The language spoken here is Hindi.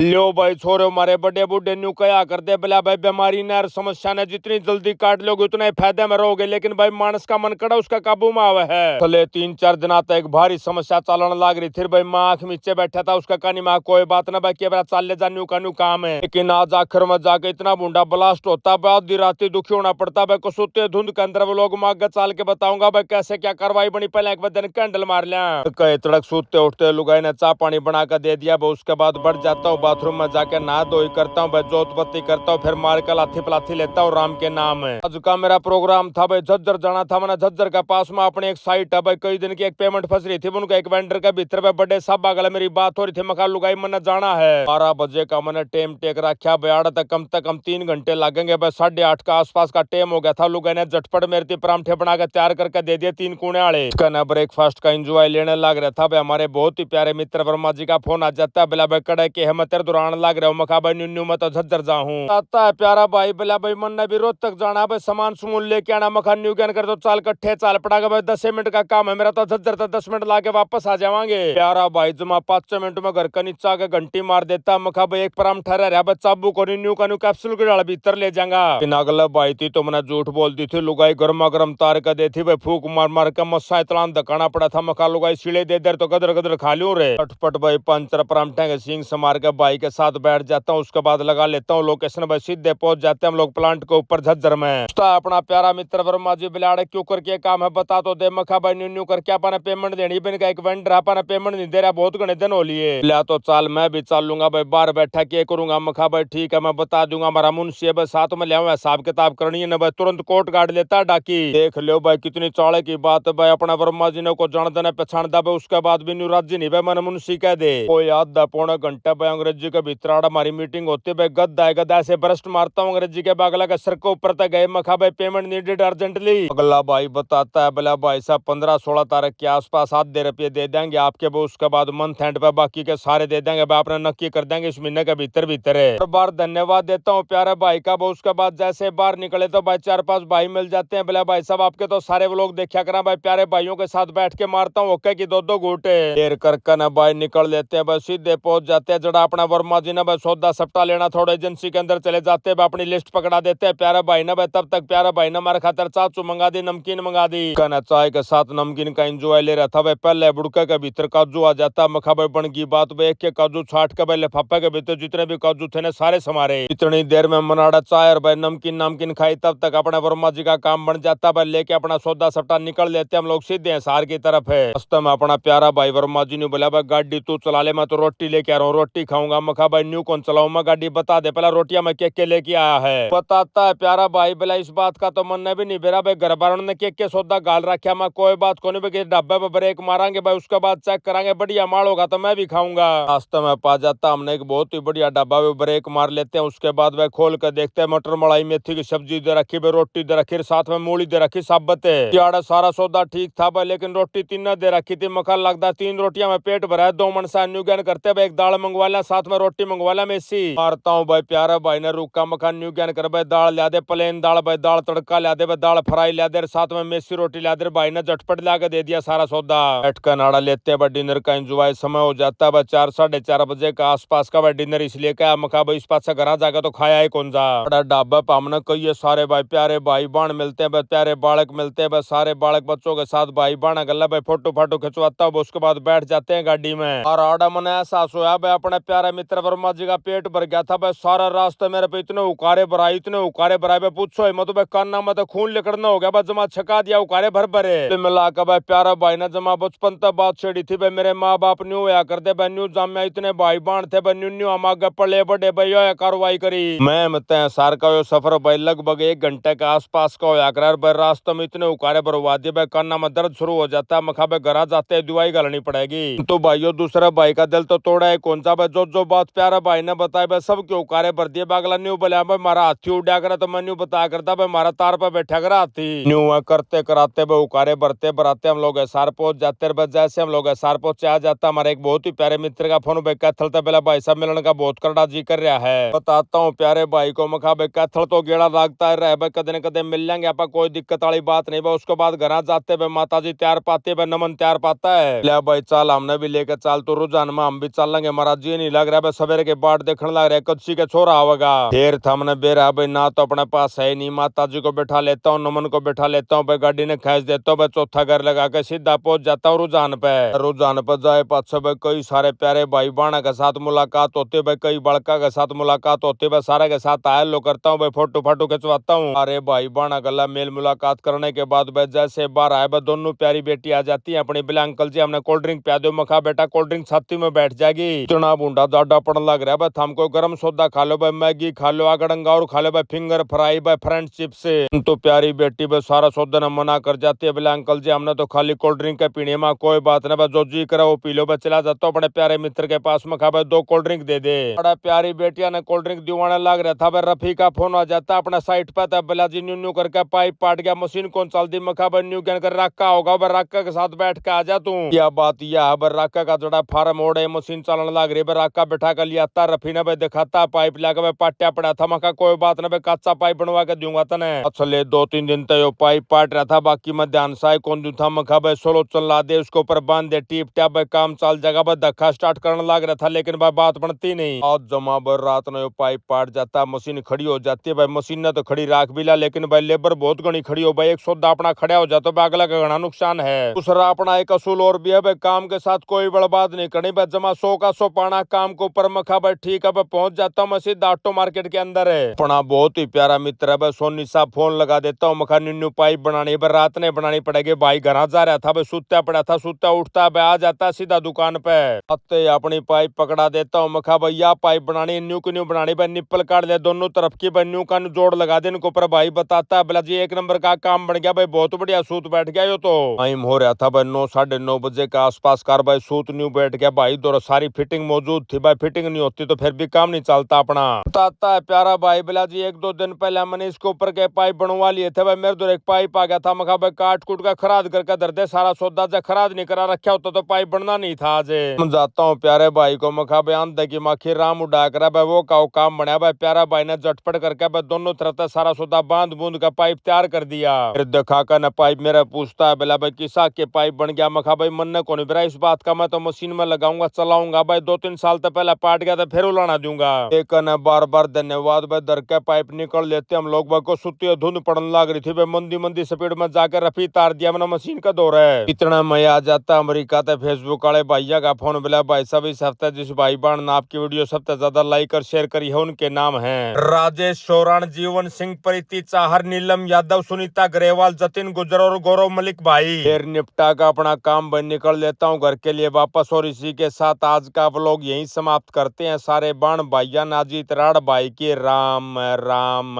लो भाई छोरो मारे बड़े बूढ़े न्यू कया करते भला भाई बीमारी ने समस्या ने जितनी जल्दी काट लोगे उतना ही फायदे में रहोगे, लेकिन भाई मानस का मन कड़ा उसका काबू में आवे है। चले 3-4 दिन तक एक भारी समस्या चलन लाग रही थी भाई, माँ आंख नीचे बैठा था उसका कहानी माँ कोई बात ना भाई के बरा चाल ले जा न्यू का न्यू काम है, लेकिन आज आखिर में जाके इतना बूढ़ा ब्लास्ट होता भाई आधी रात दुखी होना पड़ता भाई, कसुते धुंध के अंदर वो लोग मांग चाल के बताऊंगा भाई कैसे क्या कार्रवाई बनी। पहले एक दिन कैंडल मार लिया, कई तड़क सूते उठते लुगाई ने चाय पानी बना कर दे दिया, उसके बाद बढ़ जाता हूँ बाथरूम में जाके नहा धोई करता हूँ भाई, जोत बत्ती करता हूँ, फिर मार के लाथी पलाथी लेता हूँ राम के नाम है। आज का मेरा प्रोग्राम था भाई झज्जर जाना था, मैंने झज्जर के पास में अपने एक साइट है भाई, कई दिन की एक पेमेंट फंस रही थी उनका एक वेंडर के भीतर भाई, बड़े साहब बगल मेरी बात हो रही थी, मका लुगाई मैंने जाना है 12 बजे का मैंने टेम टेक रखा भाई, तक कम 3 घंटे लगेंगे भाई, 8:30 का आसपास का टेम हो गया था, लुगाई ने झटपट मेरे परांठे बना के तैयार करके दे दिए 3 कोने वाले। इसका ना ब्रेकफास्ट का एंजॉय लेने लग रहा था भाई, हमारे बहुत ही प्यारे मित्र वर्मा जी का फोन आ जाता है, बिला भाई कड़े के हम तेरे दौरान लग रहे हो, मका भाई न्यू मैं तो झज्जर जाऊं आता है प्यारा भाई, बिला भाई मन ने भी रोज तक जाना भाई, सामान सुमून लेके आना, मखा न्यू ज्ञान कर दो चाल कट्ठे चाल पड़ा भाई, 10 मिनट का काम है मेरा तो झज्जर तो 10 मिनट लाके वापस आ जावांगे। प्यारा भाई जमा 5 मिनट में घर का नीचा के घंटी मार देता, मखा भाई एक पराम ठहरा रहा भाई, चाबू को न्यू का न्यू कैप्सूल के डाल भीतर ले जाऊंगा। अगला भाई थी तो मैंने झूठ बोल दी थी, लुगाई गर्मा गर्म तार का देती भाई, फूक मार मार के मस्सा इतना धकाना पड़ा था, मखा लुगाई सीढ़े दे दे तो गदर गदर खा लूं रे, फटफट भाई 5 परामठे के सींग से मार के भाई के साथ बैठ जाता हूँ, उसके बाद लगा लेता हूँ लोकेशन भाई, सीधे पहुंच जाते हैं हम लोग प्लांट के ऊपर झज्जर में। अपना प्यारा मित्र वर्मा जी बिलाड़े क्यों करके काम है बता तो दे, मखा भाई न्यू करके अपने पेमेंट देनी बिन का एक वेंडर अपना पेमेंट नहीं दे रहा, बहुत घने दिन हो लिए, लिया तो चाल मैं भी चाल लूंगा भाई, बाहर बैठा के करूंगा, मखा भाई ठीक है मैं बता दूंगा, हमारा मुंशी है भाई साथ में ले हिसाब किताब करनी है ना भाई, तुरंत कोर्ट गार्ड लेता डाकी, देख लो भाई कितनी चाले की बात है भाई, अपना वर्मा जी ने को जान देना पहचान दा भाई, उसके बाद भी न्यू राज्य नहीं भाई मैंने मुंशी कह दे, कोई आधा पौना घंटा भाई अंग्रेजी के भीतर हमारी मीटिंग होती भाई, गद्दा से बरस्ट मारता हूँ अंग्रेजी के बागला का सर को ऊपर तक गए, मखा भाई पेमेंट नीडेड अर्जेंटली, अगला भाई बताता है बोला भाई साहब 15-16 तारीख के आसपास आधे रुपये दे देंगे आपके वो, उसके बाद मंथ एंड पे बाकी के सारे दे देंगे भाई, आपने नक्की कर देंगे इस महीने के भीतर भीतर है। हर बार धन्यवाद देता हूँ प्यारे भाई का, वो उसके बाद जैसे बाहर निकले तो भाई 4-5 भाई मिल जाते हैं, बोला भाई साहब आपके तो सारे लोग देखा करा भाई, प्यारे भाइयों के साथ बैठ के मारता हूँ ओके की 2-2 घूटे देर कर ना भाई, निकल लेते हैं भाई, सीधे पहुंच जाते हैं जड़ा अपना वर्मा जी ने भाई सौदा सप्टा लेना, थोड़ा एजेंसी के अंदर चले जाते हैं अपनी लिस्ट पकड़ा देते हैं प्यारा भाई ने भाई, तब तक प्यारा भाई ने हमारे खातर चाचू मंगा दी, नमकीन मंगा दी, कहना चाय के साथ नमकीन का एंजॉय ले रहा था भाई, पहले बुड़का के भीतर काजू आ जाता, मखा भाई बन की बात भाई, एक काजू छाट के भाई लिफाफे के भीतर जितने भी काजू थे ना सारे समारे, इतनी देर में मनाड़ा चाय और भाई नमकीन नमकीन खाई, तब तक अपने वर्मा जी का काम बन जाता भाई, लेके अपना सौदा सट्टा निकल लेते हम लोग सीधे शहर की तरफ है। रास्ते में अपना प्यारा भाई वर्मा जी ने बोला भाई गाड़ी तू चला ले, मैं तो रोटी लेके आ रहा हूँ, रोटी खाऊंगा, मखा भाई न्यू कौन चलाऊ, मैं गाड़ी बता दे पहला रोटियां मैं के लेके आया है, बताता है प्यारा भाई बोला इस बात का तो मन भी नहीं बेरा भाई, घर बार ने के सौदा गाल रखा, मैं कोई बात को नहीं डब्बे पे ब्रेक मारेंगे भाई, उसके बाद चेक करांगे बढ़िया माल होगा तो मैं भी खाऊंगा, रास्ते में पा जाता हमने एक बहुत ही बढ़िया डब्बा पे ब्रेक मार लेते हैं, उसके बाद भाई खोल कर देखते हैं मटर मलाई मेथी की सब्जी दे रखी भाई, रोटी दे रखी साथ में मूली दे रखी साबत है, सारा सौदा ठीक था भाई, लेकिन रोटी 3 दे रखी थी, मखा लगता 3 रोटियां में पेट भरा है, 2 मनसा न्यू ज्ञान करते भाई, एक दाल मंगवा लिया साथ में रोटी मंगवा लिया मेसी, मारता हूँ भाई प्यारा भाई ने रुका, मखा न्यू ज्ञान कर भाई दाल ला दे प्लेन दाल भाई, दाल तड़का ला दे भाई, दाल फ्राई ला दे, साथ में मेसी रोटी ला दे, भाई ने झटपट ला के दे दिया सारा सौदा, बैठ कर नाड़ा लेते हैं डिनर का एंजॉय, समय हो जाता है 4-4:30 बजे का आसपास का भाई, डिनर इसलिए क्या मखा भाई इस पास से घर जाकर तो खाया ही कौन जा, बड़ा ढाबा पे हमने कई सारे भाई प्यारे भाई बाण मिलते हैं भाई, प्यारे बालक मिलते हैं भाई, सारे बालक बच्चों के साथ भाई बाण गला भाई फोटो फाटो खिंचवाता हूँ, उसके बाद बैठ जाते हैं गाड़ी में, और आड़ा मन एहसास होया भाई अपने प्यारे मित्र वर्मा जी का पेट भर गया था भाई, सारा रास्ते मेरे पे इतने उकारे भराए भाई, पूछो मत भाई कान्ना में तो खून निकलना हो गया भाई, जमा छका दिया उकारे भर भरे, मिला कर भाई प्यारा भाई ने जमा बचपन तक बात छेड़ी थी भाई, मेरे माँ बाप न्यू होया करते भाई, न्यू जामिया इतने भाई बाण थे भाई, न्यू हम आगे पड़े बड़े भाई कार्रवाई करी, मैं मत सार का यो सफर भाई लगभग 1 घंटे के आसपास का होया कर भाई, रास्ते में इतने उकारे भरवा दिए भाई, कान्ना में दर्द शुरू हो जाता है, मखा भाई घर जाते दवाई घालनी पड़ेगी, तो भाइयों दूसरा भाई का दिल तो तोड़ा है कौन सा भाई, जो बात प्यारा भाई ने बताया भाई सब के उकारे भर दिए, बागला न्यू बोला भाई मारा हाथी उड़ा करा, तो मैं न्यू बताया करता भाई मारा तार पर बैठा करा हाथी, न्यू करते कराते भाई उकारे भरते भराते हम लोग एसआर पहुंच जाते, जैसे हम लोग एसआर पहुंचे आ जाता हमारे एक बहुत ही प्यारे मित्र का फोन भाई कैथल था, पहला भाई साहब मिलने का बहुत करड़ा जी कर रहा है, बताता हूँ प्यारे भाई को, मखा भाई कैथल तो गेड़ा लागता है भाई, कदे न कदे मिल लेंगे आप, कोई दिक्कत वाली बात नहीं भाई, उसके बाद घर जाते भाई माता जी तैयार पाते भाई, नमन तैयार पाता है, ले भाई चाल हमने भी लेकर चाल तो रुझान में हम भी चल लेंगे, महाराज जी नहीं लग रहा है सवेरे के बाट देखने लग रहा है कच्ची के छोरा आवेगा। फिर थमने बेरा भाई ना तो अपने पास है नहीं, माता जी को बैठा लेता हूँ, नमन को बैठा लेता हूँ भाई, गाड़ी ने खींच देता हूँ भाई, चौथा घर लगा के सीधा पहुंच जाता हूँ रुझान पे जाए पाछे भाई कई सारे प्यारे भाई बाणा के साथ मुलाकात होती भाई, कई बड़का के साथ मुलाकात होती भाई, सारे के साथ आयल लो करता हूँ भाई, फोटो फाटो खिंचवाता हूँ। अरे भाई बाणा गला मेल मुलाकात करने के बाद भाई जैसे बाहर आए भाई दोनों प्यारी बेटी आ जाती है अपनी, बिला अंकल जी हमने कोल्ड ड्रिंक पिया दो, मखा बेटा कोल्ड ड्रिंक छाती में बैठ जाएगी, इतना बूंदा जाडा पड़ने लग रहा है भाई, हमको गर्म सोदा खा लो भाई, मैगी खा लो, आगड़ंगा और खा लो भाई, फिंगर फ्राई भाई, फ्रेंच चिप्स से। तो प्यारी बेटी भाई सारा सौदा न मना कर जाती है, बोले अंकल जी हमने तो खाली कोल्ड ड्रिंक के पीने में, कोई बात नहीं भाई, जो जी करा वो पी लो भाई, चला जाता हूँ अपने प्यारे मित्र के पास में, खा भाई 2 कोल्ड ड्रिंक दे दे। बड़ा प्यारी बेटिया ने कोल्ड ड्रिंक दिवाने लग रहा था भाई, रफी का फोन आ जाता अपने साइड पे, तब बोला जी न्यू न्यू करके पाइप पाट गया, मशीन कौन चल दी, मखा भाई न्यू कहकर रक्का होगा भाई, रक्का के साथ बैठ के आ जा तू। क्या बात यह है भाई, रक्का का जड़ा फार्म ओढ़े मशीन चलने लग रही भाई, रक्का बैठा कर लिया था, रफी ने भाई दिखाता पाइप लगा भाई, पाटिया पड़ा था, मखा कोई बात नहीं भाई, कच्चा पाइप बनवा के दूंगा तने। अच्छा ले 2-3 दिन तक यो पाइप पाट रहा था, बाकी मैं ध्यान से कौन दू था, मखा भाई सोलो चला दे उसके ऊपर बांध दे, टीप टाप भाई काम चल जाएगा भाई, धक्का स्टार्ट करने लग रहा था, लेकिन भाई बात बनती नहीं। आज जमा भर रात में यो पाइप पाट जाता, मशीन खड़ी हो जाती है भाई, मशीन ने तो खड़ी राख भी ला, लेकिन भाई लेबर बहुत घनी खड़ी हो भाई, एक सौदा अपना खड़ा हो जाता भाई, अगला का घना नुकसान है। दूसरा अपना एक असूल और भी है भाई, काम के साथ कोई बर्बाद नहीं करनी भाई, जमा 100 का 100 पाना काम के ऊपर, मखा भाई ठीक है भाई, पहुंच जाता हूँ मैं सीधा ऑटो मार्केट के अंदर है। अपना बहुत ही प्यारा मित्र है भाई सोनी साहब, फोन लगा देता हूँ, मखा न्यू पाइप बनानी भाई, रात ने बनानी पड़ेगी भाई, घर जा रहा था भाई, सुता पड़ा था, सुता उठता भाई, आ जाता सीधा दुकान पे, अत्ते अपनी पाइप पकड़ा देता हूँ, मखा भैया पाइप बनानी न्यू की न्यू बनानी भाई, निप्पल काट ले दोनों तरफ की भाई, न्यू का न्यू जोड़ लगा दे इनको ऊपर भाई, बताता है बोला जी 1 नंबर का काम बन गया भाई, बहुत बढ़िया सूत बैठ गया यो तो। टाइम हो रहा था भाई 9 9:30 बजे के आसपास कार भाई, सूत न्यू बैठ गया भाई, दो सारी फिटिंग मौजूद थी भाई, फिटिंग नहीं होती तो फिर भी काम नहीं चलता अपना। बताता है प्यारा भाई बोला जी 1-2 दिन पहले मैंने इसके ऊपर के पाइप बनवा लिए थे भाई, मेरे दो एक पाइप आ गया था, मखा भाई काट कूट का खराद करके दर दे, सारा सौदा जब खराद नहीं करा रखा होता तो पाइप बनना नहीं था। आज समझाता हूँ प्यारे भाई को, मखा भाई आंधे की माखी राम उड़ा कर भाई, वो का काम बना भाई, प्यारा भाई ने झटपट करके भाई दोनों तरफ सारा सौदा बांध बूंद का पाइप तैयार कर दिया। फिर दिखा कर न पाइप मेरा पूछता है बोला भाई किसा के पाइप बन गया, मखा भाई मन ने कौन इस बात का, मैं तो मशीन में लगाऊंगा चलाऊंगा भाई, 2-3 साल तो पहले पाट गया था फिर उलाना दूंगा। एक न बार बार धन्यवाद भाई, दर के पाइप निकल लेते हम लोग भाई को, सुती धुंध पड़ने लग रही थी भाई, मंदी मंदी स्पीड में जाकर रफी तार दिया मैंने, मशीन का दौर है इतना मैं आ जाता अमेरिका ते फेसबुक वाले भैया का फोन बोला भाई सब इस हफ्ते जिस भाई बहन ने आपकी वीडियो सबसे ज्यादा लाइक और शेयर करी है उनके नाम है राजेश चौरान, जीवन सिंह, प्रीति चाहर, नीलम यादव, सुनीता ग्रेवाल, जतिन गुजर और गौरव मलिक भाई। फिर निपटा का अपना काम बन निकल लेता हूँ घर के लिए वापस, और इसी के साथ आज का व्लॉग यहीं समाप्त करते हैं। सारे बाण भाइया नाजीत राड़ भाई की राम राम।